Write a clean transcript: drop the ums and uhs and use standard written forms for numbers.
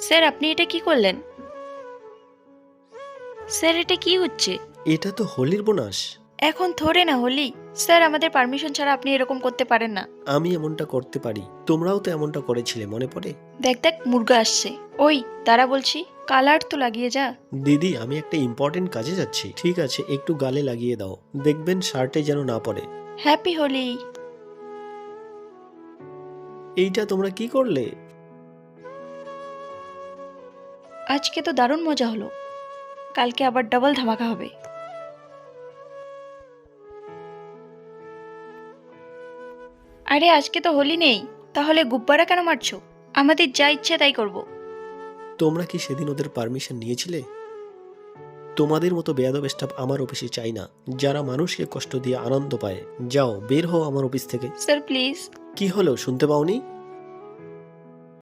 Sir আপনি এটা কি করলেন? স্যার এটা কি হচ্ছে? এটা তো হোলির বোনাস। এখন থোড়ে না হোলি। স্যার আমাদের পারমিশন ছাড়া আপনি এরকম করতে পারেন না। আমি এমনটা করতে পারি, তোমরাও তো এমনটা করেছিলে, মনে পড়ে? দেখ দেখ মুরগা আসছে। ওই তারা বলছি, কালার তো লাগিয়ে যা। দিদি, আমি একটা ইম্পর্টেন্ট কাজে যাচ্ছি। ঠিক আছে, একটু গালে লাগিয়ে দাও, দেখবেন শার্টে যেন না পড়ে। হ্যাপি হোলি। এইটা তোমরা কি করলে? আজকে তো দারুণ মজা হলো, কালকে আবার ডাবল ধামাকা হবে। আরে আজকে তো হোলি নেই, তাহলে গুব্বারা কেন মারছো? আমাদের যা ইচ্ছে তাই করব। তোমরা কি সেদিন ওদের পারমিশন নিয়েছিলে? তোমাদের মতো বেয়াদব স্টাফ আমার অফিসে চাই না, যারা মানুষকে কষ্ট দিয়ে আনন্দ পায়। যাও, বের হও আমার অফিস থেকে। Sir please. কি হলো, শুনতে পাওনি?